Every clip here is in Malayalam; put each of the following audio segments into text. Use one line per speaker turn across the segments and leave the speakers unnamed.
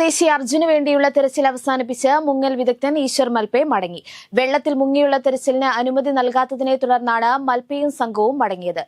സ്വദേശി അർജുന് വേണ്ടിയുള്ള തെരച്ചിൽ അവസാനിപ്പിച്ച് മുങ്ങൽ വിദഗ്ധൻ ഈശ്വർ മൽപെ മടങ്ങി. വെള്ളത്തിൽ മുങ്ങിയുള്ള തെരച്ചിലിന് അനുമതി നൽകാത്തതിനെ തുടർന്നാണ് മൽപെയും സംഘവും മടങ്ങിയത്.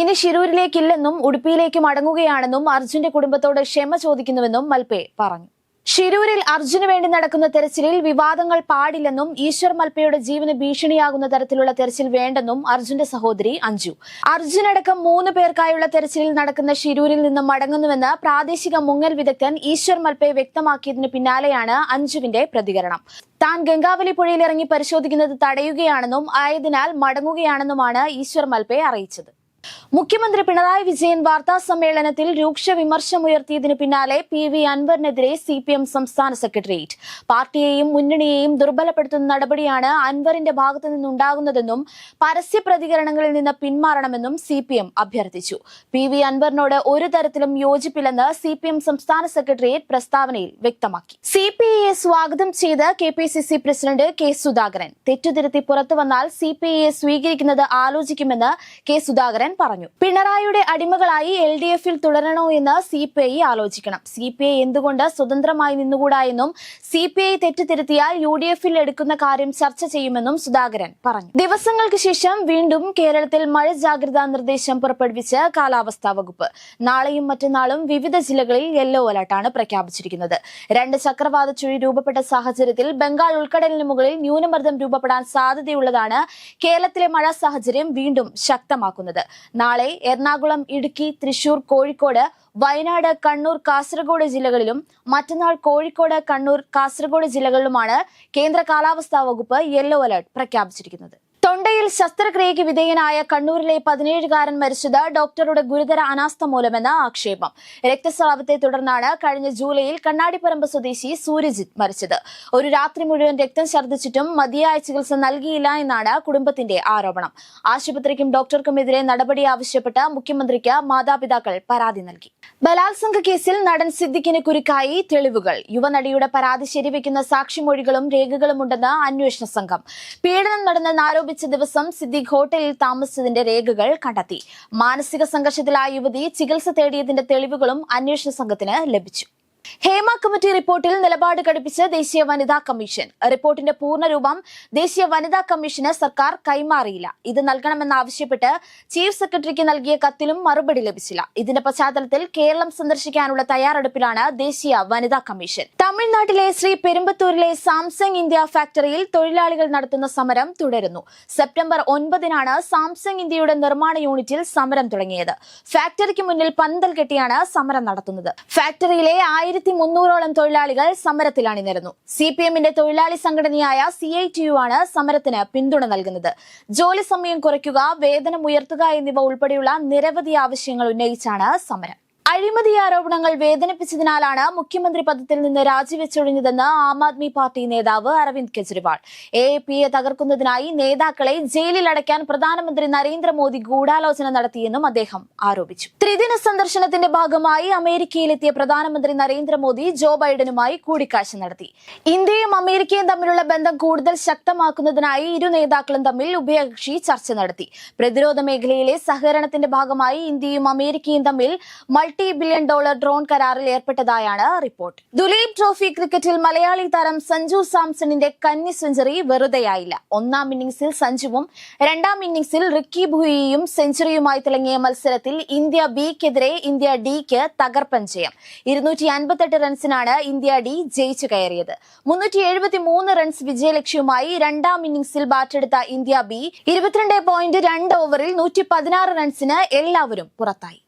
ഇനി ഷിരൂരിലേക്കില്ലെന്നും ഉടുപ്പിയിലേക്ക് മടങ്ങുകയാണെന്നും അർജുന്റെ കുടുംബത്തോട് ക്ഷമ ചോദിക്കുന്നുവെന്നും മൽപെ പറഞ്ഞു. ഷിരൂരിൽ അർജുന് വേണ്ടി നടക്കുന്ന തെരച്ചിലിൽ വിവാദങ്ങൾ പാടില്ലെന്നും ഈശ്വർ മൽപയുടെ ജീവന് ഭീഷണിയാകുന്ന തരത്തിലുള്ള തെരച്ചിൽ വേണ്ടെന്നും അർജുന്റെ സഹോദരി അഞ്ജു. അർജുനടക്കം 3 പേർക്കായുള്ള തെരച്ചിലിൽ നടക്കുന്ന ഷിരൂരിൽ നിന്ന് മടങ്ങുന്നുവെന്ന് പ്രാദേശിക മുങ്ങൽ വിദഗ്ധൻ ഈശ്വർ മൽപെ വ്യക്തമാക്കിയതിന് പിന്നാലെയാണ് അഞ്ജുവിന്റെ പ്രതികരണം. താൻ ഗംഗാവലി പുഴയിൽ ഇറങ്ങി പരിശോധിക്കുന്നത് തടയുകയാണെന്നും ആയതിനാൽ മടങ്ങുകയാണെന്നുമാണ് ഈശ്വർ മൽപെ അറിയിച്ചത്. മുഖ്യമന്ത്രി പിണറായി വിജയൻ വാർത്താ സമ്മേളനത്തിൽ രൂക്ഷ വിമർശനമുയർത്തിയതിനു പിന്നാലെ PV അൻവറിനെതിരെ CPM സംസ്ഥാന സെക്രട്ടേറിയറ്റ്. പാർട്ടിയെയും മുന്നണിയെയും ദുർബലപ്പെടുത്തുന്ന നടപടിയാണ് അൻവറിന്റെ ഭാഗത്തു നിന്നുണ്ടാകുന്നതെന്നും പരസ്യ പ്രതികരണങ്ങളിൽ നിന്ന് പിന്മാറണമെന്നും CPM അഭ്യർത്ഥിച്ചു. PV അൻവറിനോട് ഒരു തരത്തിലും യോജിപ്പില്ലെന്ന് CPM സംസ്ഥാന സെക്രട്ടേറിയറ്റ് പ്രസ്താവനയിൽ വ്യക്തമാക്കി. CPIയെ സ്വാഗതം ചെയ്ത് KPCC പ്രസിഡന്റ് K സുധാകരൻ. തെറ്റുതിരുത്തി പുറത്തുവന്നാൽ CPIയെ സ്വീകരിക്കുന്നത് ആലോചിക്കുമെന്ന് K സുധാകരൻ പറഞ്ഞു. പിണറായിയുടെ അടിമകളായി LDF-ൽ തുടരണോ എന്ന് CPI ആലോചിക്കണം. CPI എന്തുകൊണ്ട് സ്വതന്ത്രമായി നിന്നുകൂടാ എന്നും CPI തെറ്റുതിരുത്തിയാൽ UDF-ൽ എടുക്കുന്ന കാര്യം ചർച്ച ചെയ്യുമെന്നും സുധാകരൻ പറഞ്ഞു. ദിവസങ്ങൾക്ക് ശേഷം വീണ്ടും കേരളത്തിൽ മഴ ജാഗ്രതാ നിർദ്ദേശം പുറപ്പെടുവിച്ച് കാലാവസ്ഥാ വകുപ്പ്. നാളെയും മറ്റന്നാളും വിവിധ ജില്ലകളിൽ യെല്ലോ അലർട്ടാണ് പ്രഖ്യാപിച്ചിരിക്കുന്നത്. 2 ചക്രവാത ചുഴി രൂപപ്പെട്ട സാഹചര്യത്തിൽ ബംഗാൾ ഉൾക്കടലിന് മുകളിൽ ന്യൂനമർദ്ദം രൂപപ്പെടാൻ സാധ്യതയുള്ളതാണ് കേരളത്തിലെ മഴ സാഹചര്യം വീണ്ടും ശക്തമാക്കുന്നത്. നാളെ എറണാകുളം, ഇടുക്കി, തൃശൂർ, കോഴിക്കോട്, വയനാട്, കണ്ണൂർ, കാസർഗോഡ് ജില്ലകളിലും മറ്റന്നാൾ കോഴിക്കോട്, കണ്ണൂർ, കാസർഗോഡ് ജില്ലകളിലുമാണ് കേന്ദ്ര കാലാവസ്ഥാ വകുപ്പ് യെല്ലോ അലർട്ട് പ്രഖ്യാപിച്ചിരിക്കുന്നത്. തൊണ്ടയിൽ ശസ്ത്രക്രിയയ്ക്ക് വിധേയനായ കണ്ണൂരിലെ 17-കാരൻ മരിച്ചത് ഡോക്ടറുടെ ഗുരുതര അനാസ്ഥ മൂലമെന്ന ആക്ഷേപം. രക്തസ്രാവത്തെ തുടർന്നാണ് കഴിഞ്ഞ ജൂലൈയിൽ കണ്ണാടിപ്പറമ്പ് സ്വദേശി സൂര്യജിത്ത് മരിച്ചത്. ഒരു രാത്രി മുഴുവൻ രക്തം ഛർദ്ദിച്ചിട്ടും മതിയായ ചികിത്സ നൽകിയില്ല എന്നാണ് കുടുംബത്തിന്റെ ആരോപണം. ആശുപത്രിക്കും ഡോക്ടർക്കുമെതിരെ നടപടി ആവശ്യപ്പെട്ട് മുഖ്യമന്ത്രിക്ക് മാതാപിതാക്കൾ പരാതി നൽകി. ബലാത്സംഗ കേസിൽ നടൻ സിദ്ദിഖിന് കുരുക്കായി തെളിവുകൾ. യുവനടിയുടെ പരാതി ശരിവെക്കുന്ന സാക്ഷിമൊഴികളും രേഖകളും ഉണ്ടെന്ന് അന്വേഷണ സംഘം. പീഡനം നടന്നെന്ന് ആരോപിച്ച ദിവസം സിദ്ദിഖ് ഹോട്ടലിൽ താമസിച്ചതിന്റെ രേഖകൾ കണ്ടെത്തി. മാനസിക സംഘർഷത്തിലായ യുവതി ചികിത്സ തേടിയതിന്റെ തെളിവുകളും അന്വേഷണ സംഘത്തിന് ലഭിച്ചു. ഹേമ കമ്മിറ്റി റിപ്പോർട്ടിൽ നിലപാട് ഘടിപ്പിച്ച് ദേശീയ വനിതാ കമ്മീഷൻ. റിപ്പോർട്ടിന്റെ പൂർണ്ണരൂപം ദേശീയ വനിതാ കമ്മീഷന് സർക്കാർ കൈമാറിയില്ല. ഇത് നൽകണമെന്നാവശ്യപ്പെട്ട് ചീഫ് സെക്രട്ടറിക്ക് നൽകിയ കത്തിലും മറുപടി ലഭിച്ചില്ല. ഇതിന്റെ പശ്ചാത്തലത്തിൽ കേരളം സന്ദർശിക്കാനുള്ള തയ്യാറെടുപ്പിലാണ് ദേശീയ വനിതാ കമ്മീഷൻ. തമിഴ്നാട്ടിലെ ശ്രീ പെരുമ്പത്തൂരിലെ സാംസങ് ഇന്ത്യ ഫാക്ടറിയിൽ തൊഴിലാളികൾ നടത്തുന്ന സമരം തുടരുന്നു. സെപ്റ്റംബർ 9-നാണ് സാംസങ് ഇന്ത്യയുടെ നിർമ്മാണ യൂണിറ്റിൽ സമരം തുടങ്ങിയത്. ഫാക്ടറിക്ക് മുന്നിൽ പന്തൽ കെട്ടിയാണ് സമരം നടത്തുന്നത്. ഫാക്ടറിയിലെ 1300ഓളം തൊഴിലാളികൾ സമരത്തിൽ അണിനിരന്നു. CPM-ന്റെ തൊഴിലാളി സംഘടനയായ CITU ആണ് സമരത്തിന് പിന്തുണ നൽകുന്നത്. ജോലി സമയം കുറയ്ക്കുക, വേതനം ഉയർത്തുക എന്നിവ ഉൾപ്പെടെയുള്ള നിരവധി ആവശ്യങ്ങൾ ഉന്നയിച്ചാണ് സമരം. അഴിമതി ആരോപണങ്ങൾ വേദനിപ്പിച്ചതിനാലാണ് മുഖ്യമന്ത്രി പദത്തിൽ നിന്ന് രാജിവെച്ചൊഴിഞ്ഞതെന്ന് ആം ആദ്മി പാർട്ടി നേതാവ് അരവിന്ദ് കെജ്രിവാൾ. AAPയെ തകർക്കുന്നതിനായി നേതാക്കളെ ജയിലിൽ അടയ്ക്കാൻ പ്രധാനമന്ത്രി നരേന്ദ്രമോദി ഗൂഢാലോചന നടത്തിയെന്നും അദ്ദേഹം ആരോപിച്ചു. ത്രിദിന സന്ദർശനത്തിന്റെ ഭാഗമായി അമേരിക്കയിലെത്തിയ പ്രധാനമന്ത്രി നരേന്ദ്രമോദി ജോ ബൈഡനുമായി കൂടിക്കാഴ്ച നടത്തി. ഇന്ത്യയും അമേരിക്കയും തമ്മിലുള്ള ബന്ധം കൂടുതൽ ശക്തമാക്കുന്നതിനായി ഇരു നേതാക്കളും തമ്മിൽ ഉഭയകക്ഷി ചർച്ച നടത്തി. പ്രതിരോധ മേഖലയിലെ സഹകരണത്തിന്റെ ഭാഗമായി ഇന്ത്യയും അമേരിക്കയും തമ്മിൽ $multi-billion ഡ്രോൺ കരാറിൽ ഏർപ്പെട്ടതായാണ് റിപ്പോർട്ട്. ദുലീപ് ട്രോഫി ക്രിക്കറ്റിൽ മലയാളി താരം സഞ്ജു സാംസണിന്റെ കന്നി സെഞ്ചുറി വെറുതെയായില്ല. 1-ാം ഇന്നിംഗ്സിൽ സഞ്ജുവും 2-ാം ഇന്നിംഗ്സിൽ റിക്കി ഭുയിയും സെഞ്ചുറിയുമായി തിളങ്ങിയ മത്സരത്തിൽ ഇന്ത്യ B'ക്കെതിരെ ഇന്ത്യ Dക്ക് തകർപ്പൻ ജയം. 258 റൺസിനാണ് ഇന്ത്യ D ജയിച്ചു കയറിയത്. 373 റൺസ് വിജയലക്ഷ്യവുമായി 2-ാം ഇന്നിംഗ്സിൽ ബാറ്റെടുത്ത ഇന്ത്യ B 22.2 ഓവറിൽ 116 റൺസിന് എല്ലാവരും പുറത്തായി.